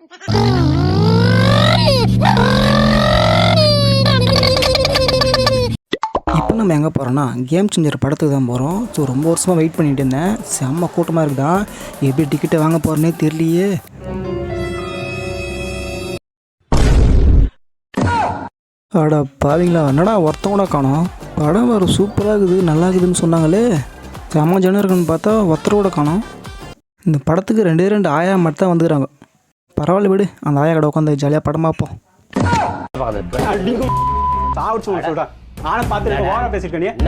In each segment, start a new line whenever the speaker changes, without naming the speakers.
இப்போ நம்ம எங்கே போகிறோன்னா கேம் சேஞ்சர் படத்துக்கு தான் போகிறோம். ஸோ ரொம்ப வருஷமாக வெயிட் பண்ணிகிட்டு இருந்தேன். செம்ம கூட்டமாக இருக்குதான். எப்படி டிக்கெட்டை வாங்க போகிறேன்னே தெரியலையே. அடா பாவீங்களா, என்னடா ஒருத்தன் கூட காணோம். படம் வேறு சூப்பராக இருக்குது, நல்லா இருக்குதுன்னு சொன்னாங்களே. செம்ம ஜனம் இருக்குன்னு பார்த்தா ஒருத்தர் கூட காணோம். இந்த படத்துக்கு 2 ஆயா மட்டும் தான் வந்துக்கிறாங்க. பரவாயில்ல விடு, அந்த ஆயா கடை உட்காந்து ஜாலியாக படம் பார்ப்போம்.
நானும் பார்த்துட்டு ஓர பேசிருக்கேன்.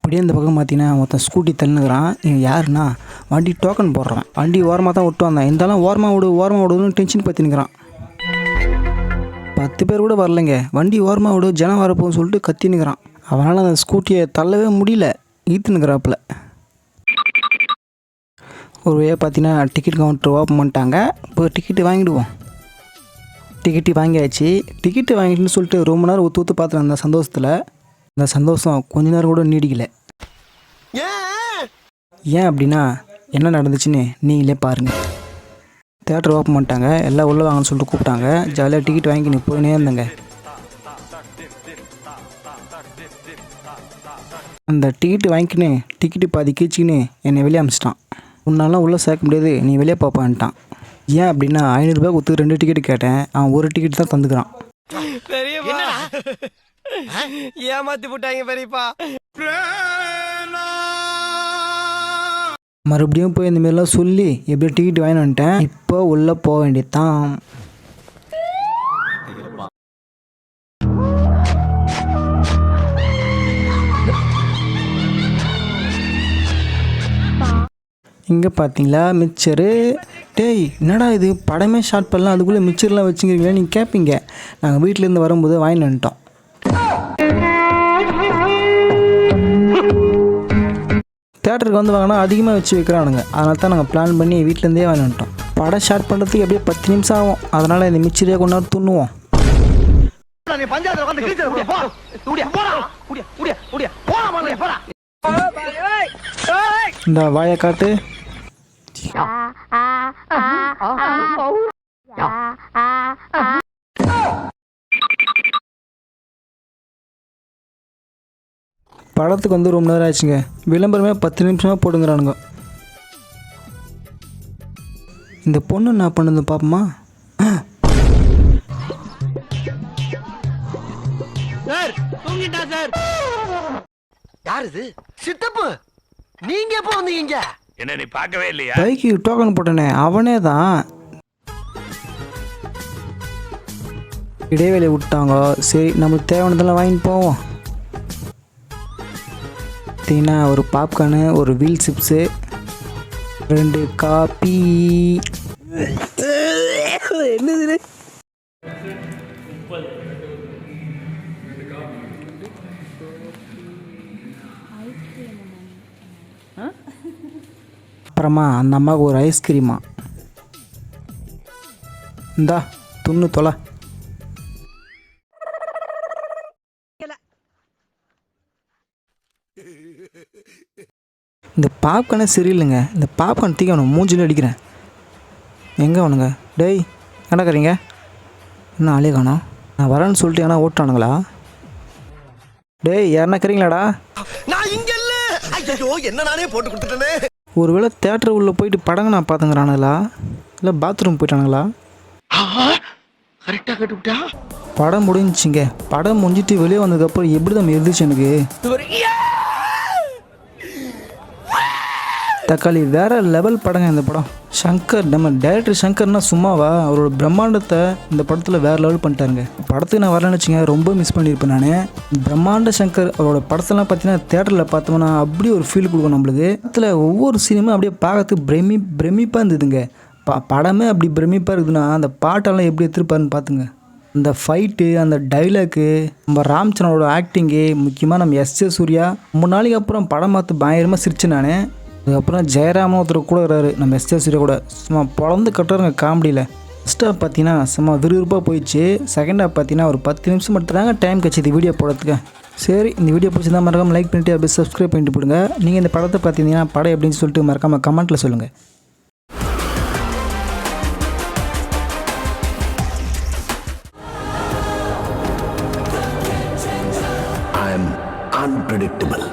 அப்படியே இந்த பக்கம் பார்த்தீங்கன்னா மொத்தம் ஸ்கூட்டி தள்ளுனுக்கிறான். இவன் யாருன்னா வண்டி டோக்கன் போடுறான். வண்டி ஓரமாக தான் விட்டு வந்தான். இருந்தாலும் ஓரமாக விடுன்னு டென்ஷன் பற்றினுக்கிறான். 10 பேர் கூட வரலைங்க. வண்டி ஓரமாக விடு, ஜனம் வரப்போன்னு சொல்லிட்டு கத்தினுக்கிறான். அவனால் அந்த ஸ்கூட்டியை தள்ளவே முடியல, ஈத்துனுக்கிறாப்புல. ஒரு வழியாக பார்த்தீங்கன்னா டிக்கெட் கவுண்டர் ஓப்பன் பண்ணிட்டாங்க. இப்போ டிக்கெட்டு வாங்கிடுவோம். டிக்கெட்டு வாங்கியாச்சு. டிக்கெட்டு வாங்கிட்டுன்னு சொல்லிட்டு ரொம்ப நேரம் ஊற்று பார்த்துட்டு அந்த சந்தோஷத்தில் அந்த சந்தோஷம் கொஞ்ச நேரம் கூட நீடிக்கலை. ஏன் அப்படின்னா என்ன நடந்துச்சுன்னு நீங்களே பாருங்கள். தேட்டர் ஓப்பன் பண்ணிட்டாங்க. எல்லாம் உள்ளே வாங்கன்னு சொல்லிட்டு கூப்பிட்டாங்க. ஜாலியாக டிக்கெட் வாங்கி போயினே இருந்தேங்க. அந்த டிக்கெட்டு வாங்கிக்கின்னு டிக்கெட்டு பாதி கீச்சிக்கின்னு என்னை வெளியே அமிச்சிட்டான். உன்னாலாம் உள்ளே சேர்க்க முடியாது, நீ வெளியே பார்ப்பான்ட்டான். ஏன் அப்படின்னா 500 ரூபாய் கொடுத்து 2 டிக்கெட்டு கேட்டேன். அவன் ஒரு டிக்கெட் தான் தந்துக்கிறான்.
ஏமாத்தி போட்டாங்க பெரியப்பா.
மறுபடியும் போய் இந்த மாதிரிலாம் சொல்லி எப்படி டிக்கெட் வாங்கி வந்துட்டேன். இப்போ உள்ளே போக வேண்டியதுதான். இங்கே பார்த்தீங்களா மிக்சரு. டேய் என்னடா இது, படமே ஷார்ட் பண்ணலாம், அதுக்குள்ளே மிக்சர்லாம் வச்சுக்கிறீங்களா நீங்கள் கேட்பீங்க. நாங்கள் வீட்டிலேருந்து வரும்போது வாங்கிட்டு வந்துட்டோம். தேட்டருக்கு வந்து வாங்கினா அதிகமாக வச்சு வைக்கிறானுங்க. அதனால தான் நாங்கள் பிளான் பண்ணி வீட்டிலேருந்தே வாங்கி வந்துட்டோம். படம் ஷார்ட் பண்ணுறதுக்கு எப்படியே 10 நிமிஷம் ஆகும். அதனால் இந்த மிக்சரையே கொண்டாந்து துண்ணுவோம். இந்த வாயை காட்டு. படத்துக்கு வந்து ரொம்ப நேரம் ஆச்சுங்க. விளம்பரமே 10 நிமிஷமாக போடுங்கிறானுங்க. இந்த பொண்ணு என்ன பண்ணுது பாப்போமா.
யார் இது? சித்தப்பு, நீங்க எப்போ வந்தீங்க?
என்ன நீ பார்க்கவே இல்லையா?
பைக்கு டோக்கன் போட்டனே அவனே தான். இடைவேளை விட்டாங்க. சரி நம்மளுக்கு தேவையானதெல்லாம் வாங்கிட்டு போவோம். பார்த்தீங்கன்னா ஒரு பாப்கார்னு, ஒரு வீல் சிப்ஸு, 2 காப்பி. என்னது அப்புறமா அந்த அம்மாவுக்கு ஒரு ஐஸ்கிரீமா. இந்தா துண்ணு தொலை. இந்த பாப்கார்னே சரியில்லைங்க. இந்த பாப்கார்ன் தூக்கி அவனை மூஞ்சில் அடிக்கிறேன். எங்கே அவனுங்க? டேய் என்னக்கறீங்க? இன்னும் ஆளே காணோம். நான் வரேன்னு சொல்லிட்டு ஏன்னா ஓட்டானுங்களா? டேய் யாருனாக்கிறீங்களாடா?
நான் இங்க இல்ல. ஐயோ என்ன நானே போட்டு கொடுத்துட்டேனே.
ஒருவேளை தேட்டர் உள்ளே போயிட்டு படங்க நான் பார்த்துங்கிறானுங்களா, இல்லை பாத்ரூம் போயிட்டானுங்களா?
கரெக்டாக கட்டுவிட்டா.
படம் முடிஞ்சிச்சிங்க. படம் முடிஞ்சிட்டு வெளியே வந்ததுக்கப்புறம் எப்படி தான் இருந்துச்சு எனக்கு. தக்காளி வேற லெவல் படங்க இந்த படம். சங்கர், நம்ம டைரக்டர் சங்கர்னா சும்மாவா, அவரோட பிரம்மாண்டத்தை இந்த படத்தில் வேறு லெவல் பண்ணிட்டாருங்க. படத்துக்கு நான் வரலன்னு வச்சுங்க, ரொம்ப மிஸ் பண்ணியிருப்பேன் நான். பிரம்மாண்ட சங்கர் அவரோட படத்தெல்லாம் பார்த்தீங்கன்னா தேட்டரில் பார்த்தோம்னா அப்படி ஒரு ஃபீல் கொடுக்கும் நம்மளுக்கு. படத்தில் ஒவ்வொரு சினிமா அப்படியே பார்க்கறதுக்கு பிரமிப்பாக இருந்ததுங்க. படமே அப்படி பிரமிப்பாக இருக்குதுன்னா அந்த பாட்டெல்லாம் எப்படி எடுத்துருப்பாருன்னு பார்த்துங்க. அந்த ஃபைட்டு, அந்த டைலாக்கு, நம்ம ராம்சரணோட ஆக்டிங்கு, முக்கியமாக நம்ம எஸ்.ஜே. சூர்யா 3 நாளைக்கு அப்புறம் படம் பார்த்து பயங்கரமாக சிரிச்சேன் நான். அதுக்கப்புறம் ஜெயராமன் ஒருத்தர் கூட இருக்கிறாரு நம்ம எஸ்.ஜே. சூர்யா கூட. சும்மா பொழந்து கட்டுறாருங்க காமெடியில். ஃபஸ்ட் ஹாஃப் பார்த்தீங்கன்னா சும்மா விறுவிறுப்பாக போயிடுச்சு. செகண்ட் ஹாஃப் பார்த்தீங்கன்னா ஒரு 10 நிமிஷம் மட்டும் தாங்க டைம் கிடச்சிது வீடியோ போடுறதுக்கு. சரி, இந்த வீடியோ பிடிச்சிருந்தா மறக்காமல் லைக் பண்ணிட்டு அப்படியே சப்ஸ்கிரைப் பண்ணிட்டு போடுங்க. நீங்கள் இந்த படத்தை பார்த்தீங்கன்னா படம் எப்படின்னு சொல்லிட்டு மறக்காமல் கமெண்ட்டில் சொல்லுங்கள்.
I am unpredictable.